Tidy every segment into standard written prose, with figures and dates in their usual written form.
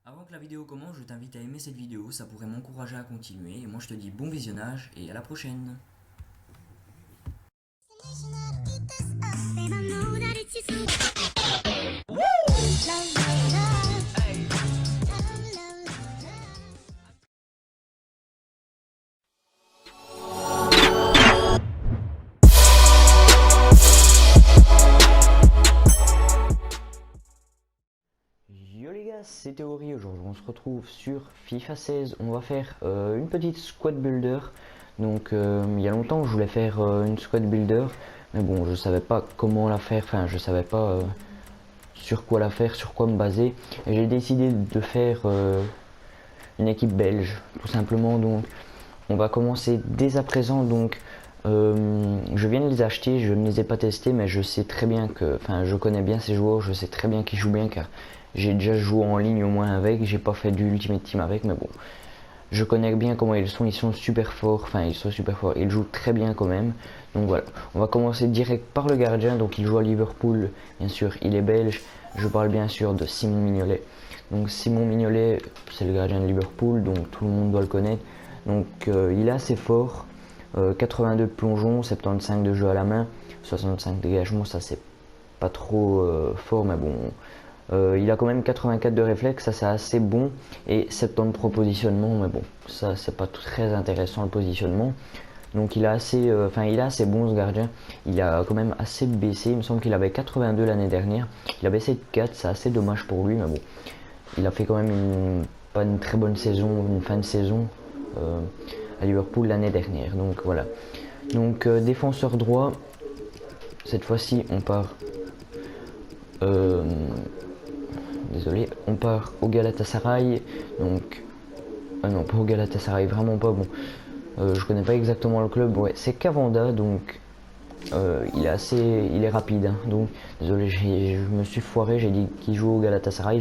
Avant que la vidéo commence, je t'invite à aimer cette vidéo, ça pourrait m'encourager à continuer. Et moi je te dis bon visionnage et à la prochaine. Yo les gars, c'est Théorie. Aujourd'hui on se retrouve sur FIFA 16. On va faire une petite squad builder. Donc il y a longtemps que je voulais faire une squad builder, mais bon, je savais pas comment la faire, enfin je savais pas sur quoi la faire, sur quoi me baser. Et j'ai décidé de faire une équipe belge, tout simplement. Donc on va commencer dès à présent. Donc je viens de les acheter, je ne les ai pas testés, mais je sais très bien que, enfin je connais bien ces joueurs, je sais très bien qu'ils jouent bien car j'ai déjà joué en ligne au moins avec, j'ai pas fait du Ultimate Team avec, mais bon, je connais bien comment ils sont super forts, enfin ils sont super forts, ils jouent très bien quand même. Donc voilà, on va commencer direct par le gardien. Donc il joue à Liverpool, bien sûr, il est belge. Je parle bien sûr de Simon Mignolet. Donc Simon Mignolet, c'est le gardien de Liverpool, donc tout le monde doit le connaître. Donc il est assez fort, 82 de plongeon, 75 de jeu à la main, 65 dégagement, ça c'est pas trop fort, mais bon, il a quand même 84 de réflexe, ça c'est assez bon, et 70 de propositionnement, mais bon, ça c'est pas très intéressant le positionnement. Donc il a assez, il est assez bon ce gardien. Il a quand même assez baissé. Il me semble qu'il avait 82 l'année dernière. Il a baissé de 4, c'est assez dommage pour lui, mais bon, il a fait quand même pas une très bonne saison, une fin de saison euh, à Liverpool l'année dernière. Donc voilà. Donc défenseur droit. Cette fois-ci, on part. euh, Désolé, on part au Galatasaray. Donc, ah non, pas au Galatasaray, vraiment pas bon. Je connais pas exactement le club. Ouais, c'est Cavanda, donc il est rapide. Hein. Donc, désolé, je me suis foiré. J'ai dit qu'il joue au Galatasaray.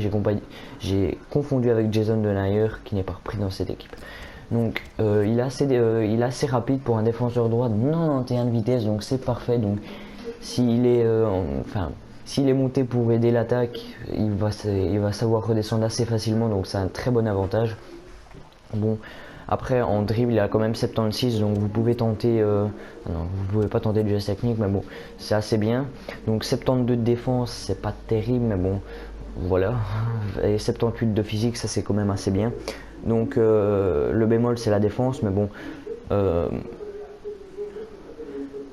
J'ai confondu avec Jason Denayer, qui n'est pas repris dans cette équipe. Donc, il est assez rapide pour un défenseur droit de 91 de vitesse, donc c'est parfait. Donc, s'il est, s'il est monté pour aider l'attaque, il va savoir redescendre assez facilement, donc c'est un très bon avantage. Bon, après en dribble il a quand même 76, donc vous pouvez tenter, non, vous pouvez pas tenter du geste technique, mais bon, c'est assez bien. Donc 72 de défense, c'est pas terrible, mais bon, voilà. Et 78 de physique, ça c'est quand même assez bien. Donc le bémol c'est la défense, mais bon. Euh,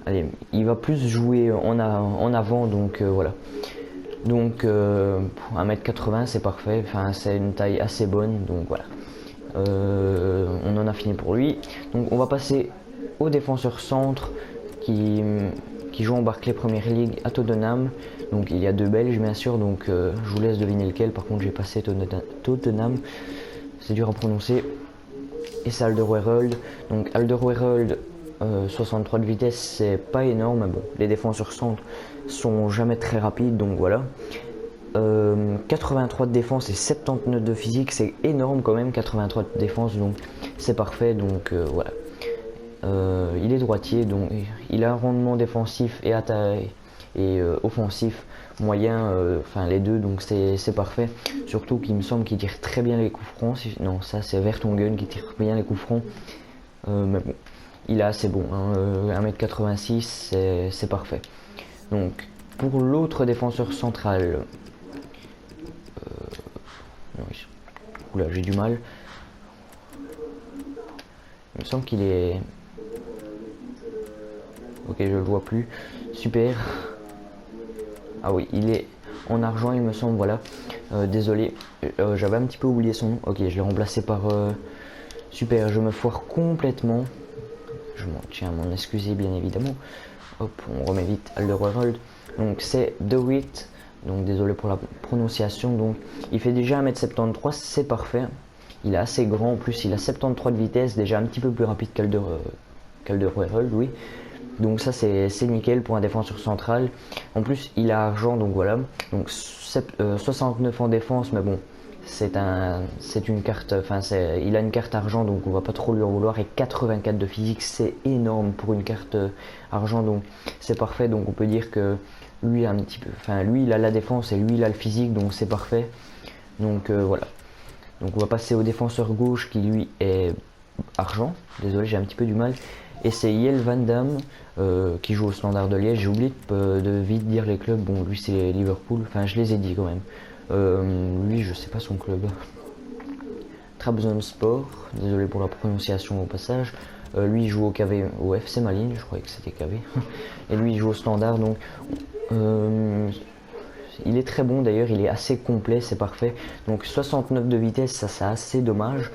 Allez, il va plus jouer en avant, donc voilà. Donc 1m80 c'est parfait, enfin c'est une taille assez bonne, donc voilà. On en a fini pour lui. Donc on va passer au défenseur centre qui, qui joue en Barclay Premier League à Tottenham. Donc il y a deux Belges bien sûr, donc je vous laisse deviner lequel. Par contre j'ai passé Tottenham, c'est dur à prononcer. Et c'est Alderweireld. Donc Alderweireld, 63 de vitesse, c'est pas énorme, mais bon, les défenseurs centre sont jamais très rapides, donc voilà. 83 de défense et 79 de physique, c'est énorme quand même. 83 de défense, donc c'est parfait, donc voilà. Il est droitier, donc il a un rendement défensif et offensif moyen, enfin les deux, donc c'est parfait. Surtout qu'il me semble qu'il tire très bien les coups francs. Non, ça c'est Vertonghen qui tire bien les coups francs. Mais bon, il est assez bon. Hein, 1m86, c'est parfait. Donc pour l'autre défenseur central, non, oula, j'ai du mal. Il me semble qu'il est. Ok, je le vois plus. Super. Ah oui, il est en argent, il me semble, voilà. Désolé, j'avais un petit peu oublié son nom. Ok, je l'ai remplacé par... Super, je me foire complètement. Je m'en tiens à m'en excuser, bien évidemment. Hop, on remet vite Alderweireld. Donc c'est DeWitt. Donc désolé pour la prononciation. Donc il fait déjà 1m73, c'est parfait. Il est assez grand, en plus il a 73 de vitesse, déjà un petit peu plus rapide qu'Alderweireld, oui. Donc ça c'est nickel pour un défenseur central. En plus il a argent, donc voilà. Donc 69 en défense, mais bon, c'est une carte, il a une carte argent, donc on va pas trop lui en vouloir. Et 84 de physique, c'est énorme pour une carte argent, donc c'est parfait. Donc on peut dire que lui un petit peu, lui il a la défense et lui il a le physique, donc c'est parfait. Donc voilà. Donc on va passer au défenseur gauche qui lui est argent. Désolé, j'ai un petit peu du mal. Et c'est Jelle Van Damme qui joue au Standard de Liège. J'ai oublié de vite dire les clubs. Bon, lui c'est Liverpool. Enfin, je les ai dit quand même. Lui, je sais pas son club. Trabzonspor. Désolé pour la prononciation au passage. Lui, il joue au FC Malines. Je croyais que c'était KV. Et lui, il joue au Standard. Donc, il est très bon d'ailleurs. Il est assez complet. C'est parfait. Donc, 69 de vitesse, ça c'est assez dommage.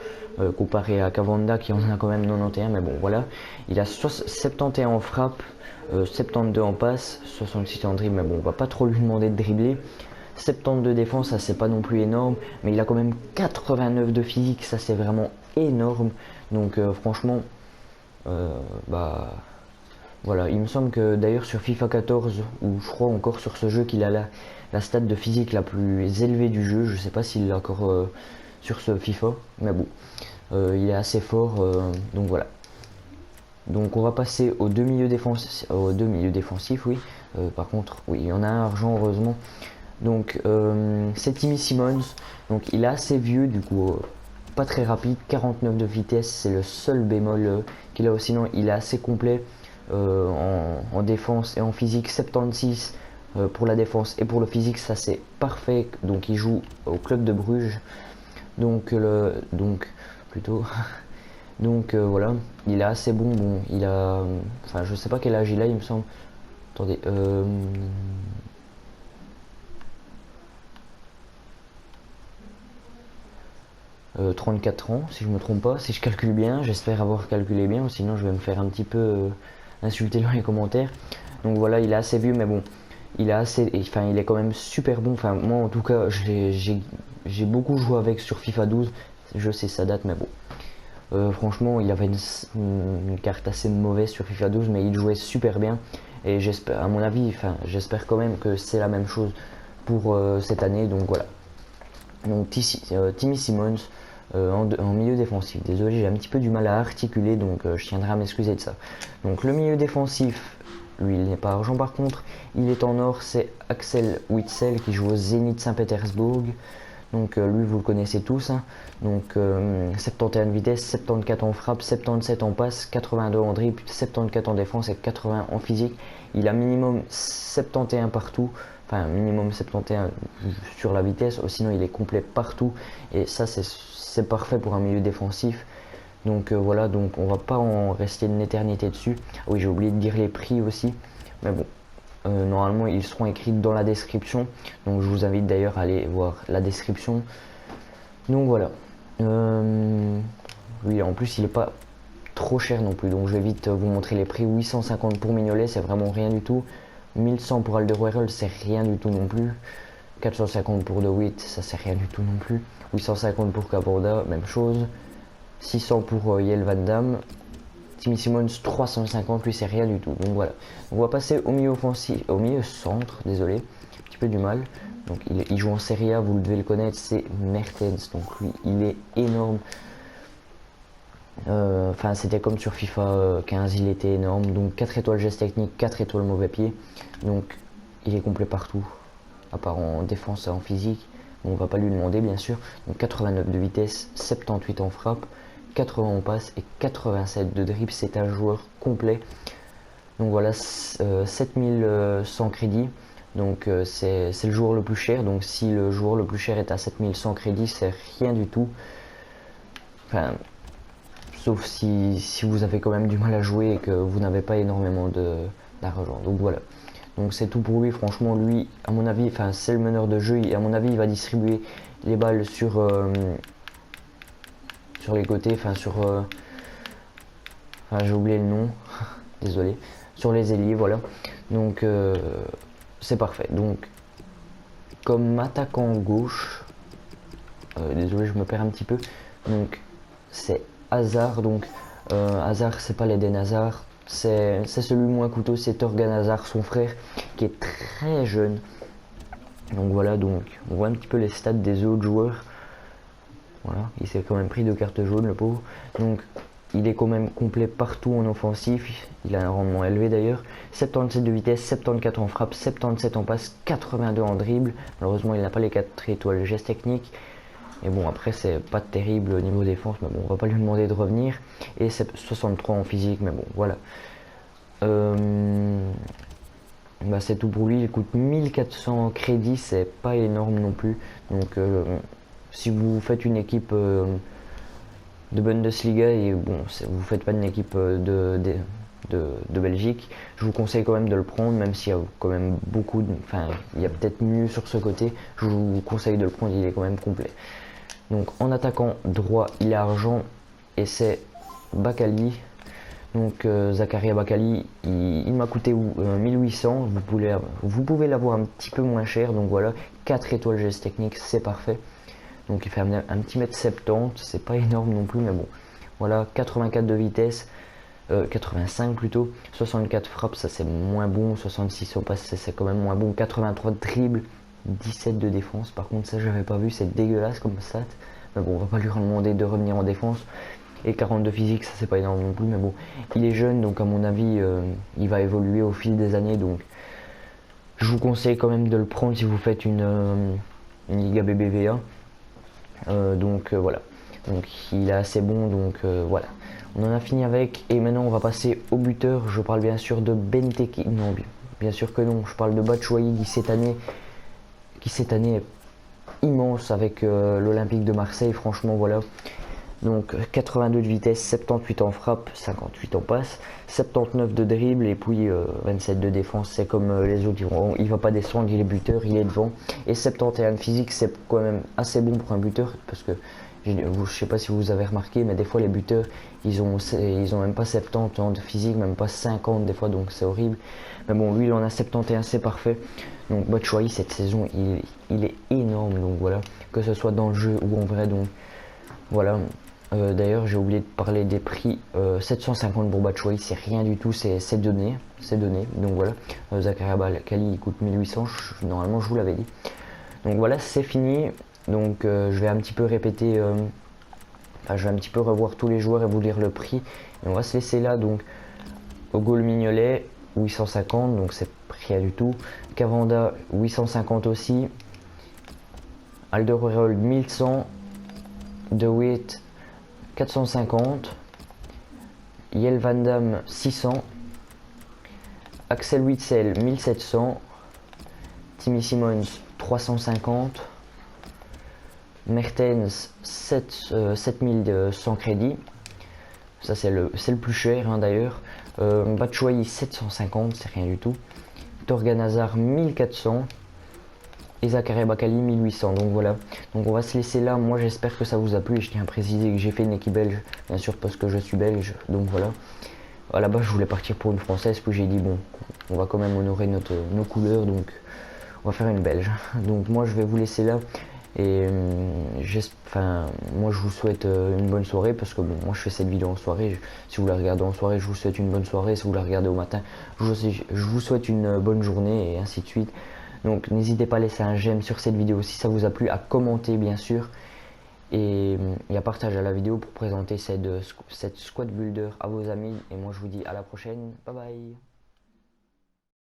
Comparé à Cavanda qui en a quand même 91, mais bon voilà, il a 71 en frappe, 72 en passe, 66 en dribble, mais bon on va pas trop lui demander de dribbler. 70 de défense, ça c'est pas non plus énorme, mais il a quand même 89 de physique, ça c'est vraiment énorme. Donc franchement, bah voilà, il me semble que d'ailleurs sur FIFA 14, ou je crois encore sur ce jeu qu'il a la stat de physique la plus élevée du jeu, je sais pas s'il l'a encore sur ce FIFA, mais bon. Il est assez fort, donc voilà. Donc on va passer aux deux milieux défensifs, oui. Par contre, oui, il y en a un argent heureusement. Donc c'est Timmy Simons. Donc il est assez vieux, du coup pas très rapide, 49 de vitesse, c'est le seul bémol qu'il a. Sinon il est assez complet en défense et en physique. 76 pour la défense et pour le physique, ça c'est parfait. Donc il joue au club de Bruges. Donc plutôt. Donc voilà, il est assez bon. Bon, il a, enfin, je sais pas quel âge il a, il me semble. Attendez, 34 ans, si je me trompe pas, si je calcule bien. J'espère avoir calculé bien, sinon je vais me faire un petit peu insulter dans les commentaires. Donc voilà, il est assez vieux, mais bon, il est quand même super bon. Enfin, moi en tout cas, j'ai beaucoup joué avec sur FIFA 12. Je sais sa date, mais bon. Franchement, il avait une carte assez mauvaise sur FIFA 12, mais il jouait super bien. Et j'espère, à mon avis, enfin, j'espère quand même que c'est la même chose pour cette année. Donc voilà. Donc Timmy Simons en milieu défensif. Désolé, j'ai un petit peu du mal à articuler, donc je tiendrai à m'excuser de ça. Donc le milieu défensif, lui, il n'est pas argent par contre. Il est en or, c'est Axel Witsel qui joue au Zénith Saint-Pétersbourg. Donc lui vous le connaissez tous, hein. Donc 71 de vitesse, 74 en frappe, 77 en passe, 82 en dribble, 74 en défense et 80 en physique. Il a minimum 71 partout, enfin minimum 71 sur la vitesse, sinon il est complet partout. Et ça c'est parfait pour un milieu défensif. Donc voilà, donc on va pas en rester une éternité dessus. Oui, j'ai oublié de dire les prix aussi, mais bon. Normalement ils seront écrits dans la description, donc je vous invite d'ailleurs à aller voir la description. Donc voilà, oui, en plus il est pas trop cher non plus, donc je vais vite vous montrer les prix. 850 pour Mignolet, c'est vraiment rien du tout. 1100 pour Alderweireld, c'est rien du tout non plus. 450 pour De Witt, ça c'est rien du tout non plus. 850 pour Caborda, même chose. 600 pour Jelle Van Damme. Timmy Simons 350, lui c'est rien du tout. Donc voilà. On va passer au milieu offensif, au milieu centre, désolé, un petit peu du mal. Donc il joue en Serie A, vous devez le connaître, c'est Mertens. Donc lui il est énorme. Enfin c'était comme sur FIFA 15, il était énorme. Donc 4 étoiles geste technique, 4 étoiles mauvais pied. Donc il est complet partout, à part en défense et en physique. Donc on va pas lui demander bien sûr. Donc 89 de vitesse, 78 en frappe, 80 en passe et 87 de dribble. C'est un joueur complet. Donc voilà, 7100 crédits. Donc c'est le joueur le plus cher. Donc si le joueur le plus cher est à 7100 crédits, c'est rien du tout. Enfin, sauf si vous avez quand même du mal à jouer et que vous n'avez pas énormément d'argent. Donc voilà. Donc c'est tout pour lui. Franchement, lui, à mon avis, enfin c'est le meneur de jeu. À mon avis, il va distribuer les balles sur les côtés, enfin j'ai oublié le nom, désolé, sur les ailiers, voilà. Donc c'est parfait. Donc comme attaquant gauche, désolé, je me perds un petit peu. Donc c'est Hazard. Donc Hazard, c'est pas l'Eden Hazard, c'est celui moins coûteux, c'est Torgan Hazard, son frère, qui est très jeune. Donc voilà, donc on voit un petit peu les stats des autres joueurs. Voilà, il s'est quand même pris 2 cartes jaunes, le pauvre. Donc il est quand même complet partout en offensif. Il a un rendement élevé d'ailleurs. 77 de vitesse, 74 en frappe, 77 en passe, 82 en dribble. Malheureusement il n'a pas les 4 étoiles geste technique. Et bon, après, c'est pas terrible au niveau défense, mais bon, on va pas lui demander de revenir. Et c'est 63 en physique, mais bon, voilà. Bah, c'est tout pour lui, il coûte 1400 crédits, c'est pas énorme non plus. Donc, si vous faites une équipe de Bundesliga et bon, vous faites pas une équipe de Belgique, je vous conseille quand même de le prendre, même s'il y a quand même beaucoup, enfin, il y a peut-être mieux sur ce côté. Je vous conseille de le prendre, il est quand même complet. Donc en attaquant droit, il est argent et c'est Bakali. Donc Zakaria Bakali, il m'a coûté 1800. Vous pouvez l'avoir un petit peu moins cher. Donc voilà, 4 étoiles geste technique, c'est parfait. Donc il fait un petit mètre 70, c'est pas énorme non plus, mais bon. Voilà, 84 de vitesse, 85 plutôt, 64 frappe, ça c'est moins bon, 66 au passe, c'est quand même moins bon, 83 de dribble, 17 de défense. Par contre, ça j'avais pas vu, c'est dégueulasse comme stat. Mais bon, on va pas lui demander de revenir en défense. Et 42 physique, ça c'est pas énorme non plus, mais bon, il est jeune, donc à mon avis, il va évoluer au fil des années. Donc je vous conseille quand même de le prendre si vous faites une Liga BBVA. Donc voilà, donc il est assez bon, donc voilà. On en a fini avec, et maintenant on va passer au buteur. Je parle bien sûr de Benteke, non, bien sûr que non, je parle de Batshuayi qui cette année est immense avec l'Olympique de Marseille, franchement voilà. Donc 82 de vitesse, 78 en frappe, 58 en passe, 79 de dribble et puis 27 de défense. C'est comme les autres, il va pas descendre, il est buteur, il est devant. Et 71 de physique, c'est quand même assez bon pour un buteur parce que je sais pas si vous avez remarqué, mais des fois les buteurs ils ont même pas 70 ans de physique, même pas 50 des fois, donc c'est horrible. Mais bon, lui il en a 71, c'est parfait. Donc Batshuayi cette saison il est énorme, donc voilà, que ce soit dans le jeu ou en vrai, donc voilà. D'ailleurs, j'ai oublié de parler des prix. 750 pour Batshuayi, c'est rien du tout, c'est donné, Donc voilà. Zakaria Bakali, il coûte 1800. Normalement, je vous l'avais dit. Donc voilà, c'est fini. Donc je vais un petit peu répéter. Je vais un petit peu revoir tous les joueurs et vous dire le prix. Et on va se laisser là. Donc au goal Mignolet, 850, donc c'est rien du tout. Cavanda, 850 aussi. Alderweireld, 1100. De Witt 450, Yel Van Damme 600, Axel Witsel 1700, Timmy Simons 350, Mertens 7100 crédits, ça c'est le plus cher hein, d'ailleurs. Batshuayi 750, c'est rien du tout. Torgan Hazard 1400. Et Zakaria Bakali 1800. Donc voilà, donc on va se laisser là. Moi j'espère que ça vous a plu et je tiens à préciser que j'ai fait une équipe belge, bien sûr parce que je suis belge. Donc voilà, à la base je voulais partir pour une française, puis j'ai dit bon, on va quand même honorer nos couleurs, donc on va faire une belge. Donc moi je vais vous laisser là et moi je vous souhaite une bonne soirée parce que bon, moi je fais cette vidéo en soirée. Si vous la regardez en soirée, je vous souhaite une bonne soirée. Si vous la regardez au matin, je vous souhaite une bonne journée et ainsi de suite. Donc n'hésitez pas à laisser un j'aime sur cette vidéo si ça vous a plu, à commenter bien sûr et à partager la vidéo pour présenter cette squad builder à vos amis. Et moi je vous dis à la prochaine, bye bye.